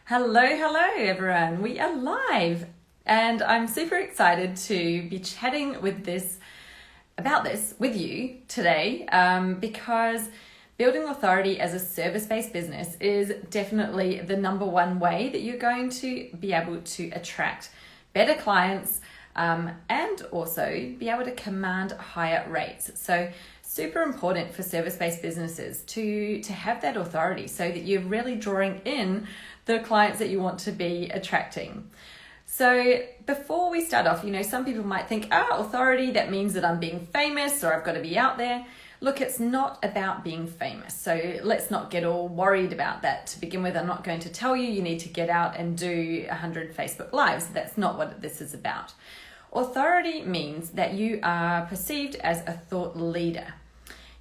Hello everyone. We are live and I'm super excited to be chatting about this with you today because building authority as a service-based business is definitely the number one way that you're going to be able to attract better clients and also be able to command higher rates. So super important for service-based businesses to have that authority so that you're really drawing in the clients that you want to be attracting. So before we start off, some people might think, authority, that means that I'm being famous or I've got to be out there. Look, it's not about being famous. So let's not get all worried about that. To begin with, I'm not going to tell you need to get out and do 100 Facebook Lives. That's not what this is about. Authority means that you are perceived as a thought leader.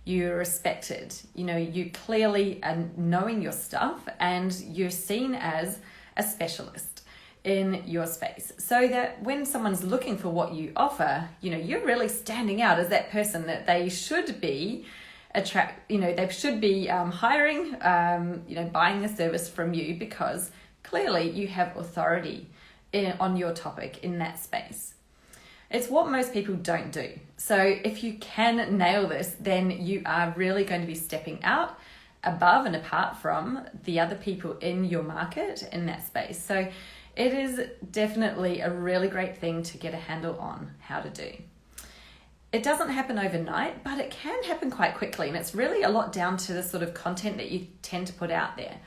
You're respected, you clearly are knowing your stuff and you're seen as a specialist in your space. So that when someone's looking for what you offer, you're really standing out as that person that they should be they should be hiring, buying a service from you because clearly you have authority on your topic in that space. It's what most people don't do. So if you can nail this, then you are really going to be stepping out above and apart from the other people in your market in that space. So it is definitely a really great thing to get a handle on how to do. It doesn't happen overnight, but it can happen quite quickly. And it's really a lot down to the sort of content that you tend to put out there.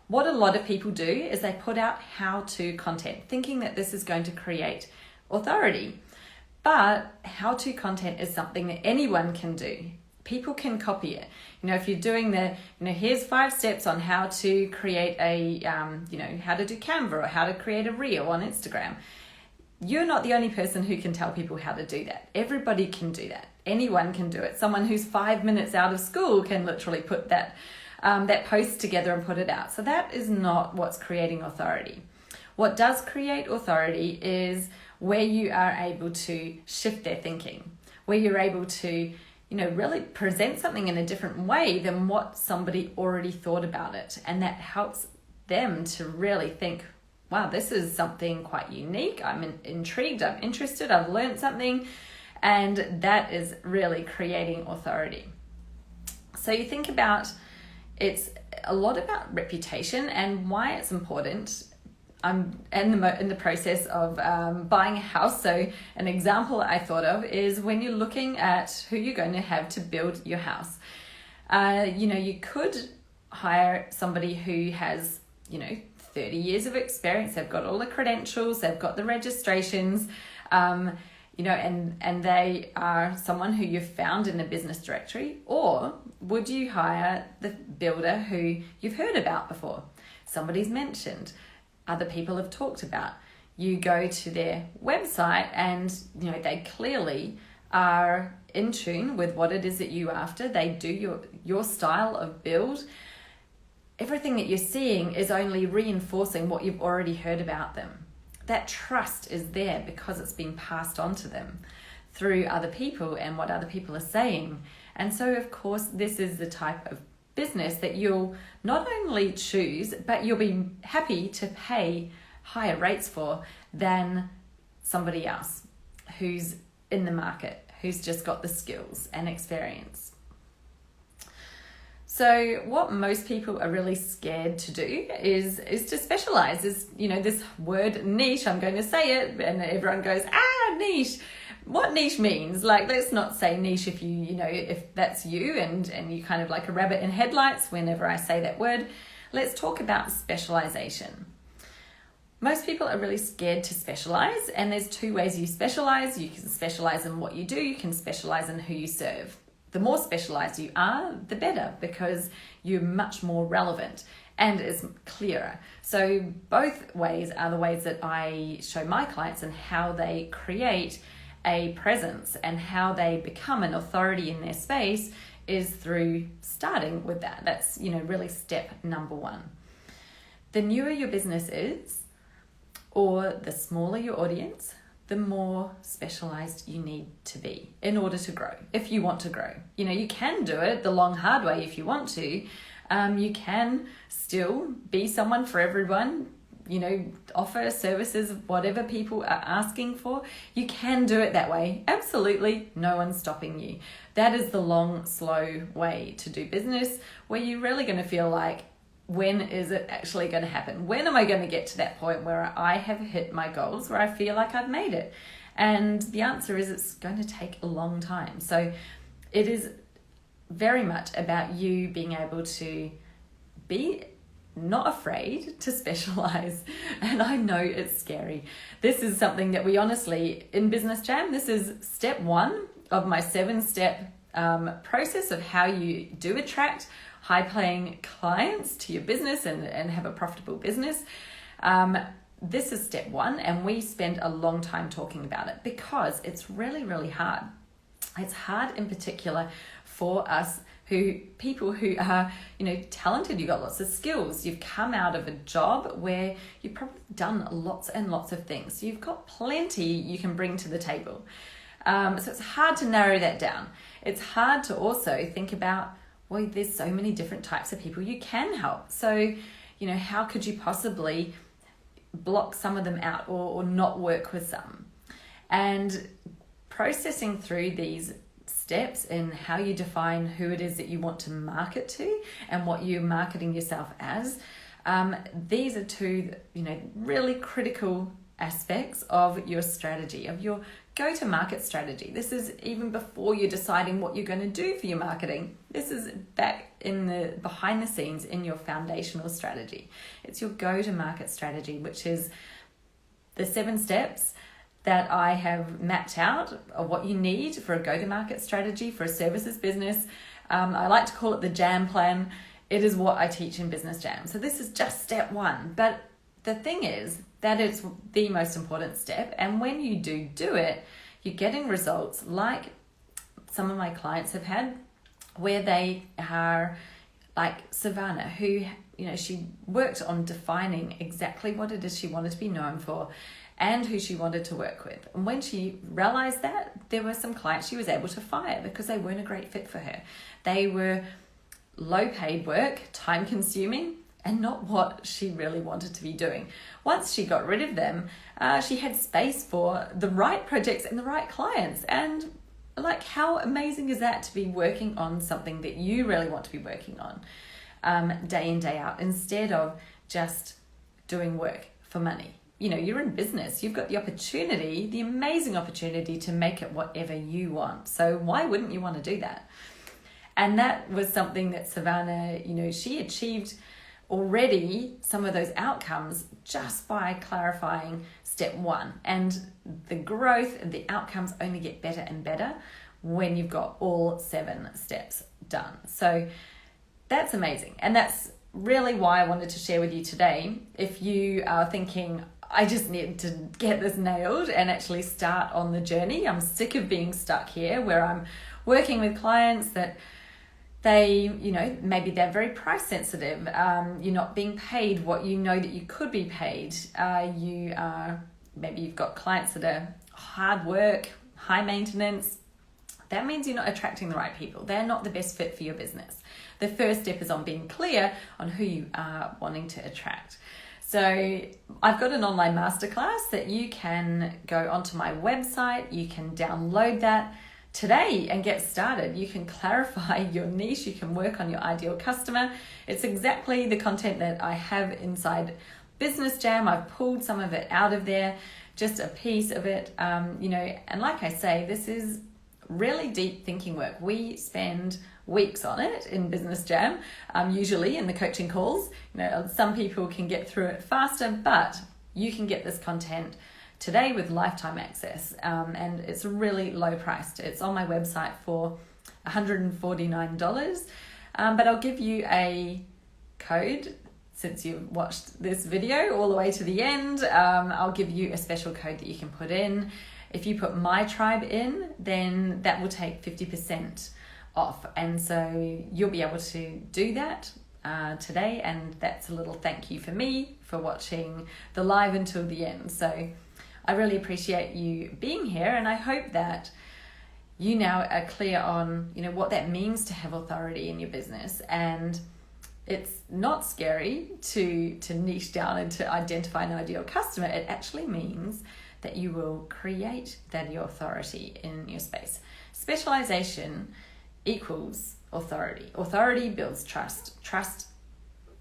What a lot of people do is they put out how-to content, thinking that this is going to create authority. But how-to content is something that anyone can do. People can copy it. If you're doing here's 5 steps on how to create how to do Canva or how to create a reel on Instagram. You're not the only person who can tell people how to do that. Everybody can do that. Anyone can do it. Someone who's 5 minutes out of school can literally put that post together and put it out. So that is not what's creating authority. What does create authority is where you are able to shift their thinking, where you're able to, really present something in a different way than what somebody already thought about it. And that helps them to really think, wow, this is something quite unique. I'm intrigued, I'm interested, I've learned something. And that is really creating authority. So you think about, it's a lot about reputation and why it's important. I'm in the process of buying a house. So an example I thought of is when you're looking at who you're going to have to build your house. You could hire somebody who has, 30 years of experience. They've got all the credentials, they've got the registrations, and they are someone who you've found in the business directory. Or would you hire the builder who you've heard about before? Somebody's mentioned. Other people have talked about. You go to their website and they clearly are in tune with what it is that you're after. They do your style of build. Everything that you're seeing is only reinforcing what you've already heard about them. That trust is there because it's been passed on to them through other people and what other people are saying. And so of course this is the type of business that you'll not only choose, but you'll be happy to pay higher rates for than somebody else who's in the market, who's just got the skills and experience. So what most people are really scared to do is to specialize. This word niche, I'm going to say it, and everyone goes, niche. What niche means, let's not say niche if if that's you and you kind of like a rabbit in headlights whenever I say that word. Let's talk about specialisation. Most people are really scared to specialise, and there's 2 ways you specialise. You can specialise in what you do, you can specialise in who you serve. The more specialised you are, the better, because you're much more relevant and it's clearer. So both ways are the ways that I show my clients and how they create a presence and how they become an authority in their space is through starting with that. That's, really step number 1. The newer your business is, or the smaller your audience, the more specialized you need to be in order to grow. If you want to grow, you can do it the long, hard way if you want to. You can still be someone for everyone, offer services, whatever people are asking for, you can do it that way. Absolutely, no one's stopping you. That is the long, slow way to do business, where you're really going to feel like, when is it actually going to happen? When am I going to get to that point where I have hit my goals, where I feel like I've made it? And the answer is it's going to take a long time. So it is very much about you being able to be not afraid to specialize. And I know it's scary. This is something that we honestly, in Business Jam, this is step 1 of my 7-step process of how you do attract high-paying clients to your business and have a profitable business. This is step 1, and we spend a long time talking about it because it's really, really hard. It's hard in particular for us people who are, talented. You've got lots of skills. You've come out of a job where you've probably done lots and lots of things. You've got plenty you can bring to the table. So it's hard to narrow that down. It's hard to also think about, well, there's so many different types of people you can help. So, how could you possibly block some of them out or not work with some? And processing through these steps in how you define who it is that you want to market to and what you're marketing yourself as, these are 2 really critical aspects of your strategy, of your go-to-market strategy. This is even before you're deciding what you're going to do for your marketing. This is back in the behind the scenes in your foundational strategy. It's your go-to-market strategy, which is the 7 steps that I have mapped out of what you need for a go-to-market strategy for a services business. I like to call it the Jam Plan. It is what I teach in Business Jam. So this is just step 1. But the thing is that it's the most important step. And when you do it, you're getting results like some of my clients have had, where they are like Savannah, who, she worked on defining exactly what it is she wanted to be known for and who she wanted to work with. And when she realized that, there were some clients she was able to fire because they weren't a great fit for her. They were low paid work, time consuming, and not what she really wanted to be doing. Once she got rid of them, she had space for the right projects and the right clients. And like, how amazing is that, to be working on something that you really want to be working on day in, day out, instead of just doing work for money. You're in business. You've got the opportunity, the amazing opportunity, to make it whatever you want. So why wouldn't you want to do that? And that was something that Savannah, she achieved already some of those outcomes just by clarifying step 1. And the growth and the outcomes only get better and better when you've got all 7 steps done. So that's amazing. And that's really why I wanted to share with you today. If you are thinking, I just need to get this nailed and actually start on the journey. I'm sick of being stuck here where I'm working with clients that they, maybe they're very price sensitive. You're not being paid what you know that you could be paid. Maybe you've got clients that are hard work, high maintenance. That means you're not attracting the right people. They're not the best fit for your business. The first step is on being clear on who you are wanting to attract. So I've got an online masterclass that you can go onto my website. You can download that today and get started. You can clarify your niche. You can work on your ideal customer. It's exactly the content that I have inside Business Jam. I've pulled some of it out of there, just a piece of it, and like I say, this is really deep thinking work. We spend weeks on it in Business Jam, usually in the coaching calls. Some people can get through it faster, but you can get this content today with lifetime access, and it's really low priced. It's on my website for $149, but I'll give you a code. Since you've watched this video all the way to the end, I'll give you a special code that you can put in. If you put My Tribe in, then that will take 50% off. And so you'll be able to do that today. And that's a little thank you for me for watching the live until the end. So I really appreciate you being here. And I hope that you now are clear on, what that means to have authority in your business, and it's not scary to niche down and to identify an ideal customer. It actually means that you will create that authority in your space. Specialization equals authority. Authority builds trust. Trust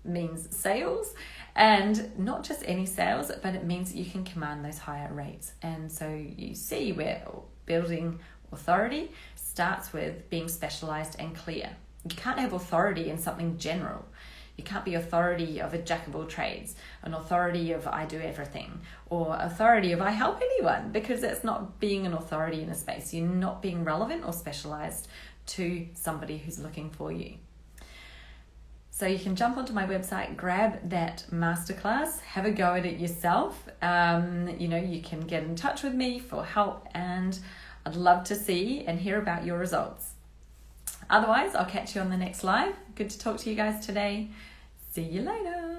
means sales, and not just any sales, but it means that you can command those higher rates. And so you see where building authority starts with being specialized and clear. You can't have authority in something general. You can't be authority of a jack of all trades, an authority of I do everything, or authority of I help anyone, because that's not being an authority in a space. You're not being relevant or specialized to somebody who's looking for you. So you can jump onto my website, grab that masterclass, have a go at it yourself. You can get in touch with me for help, and I'd love to see and hear about your results. Otherwise, I'll catch you on the next live. Good to talk to you guys today. See you later.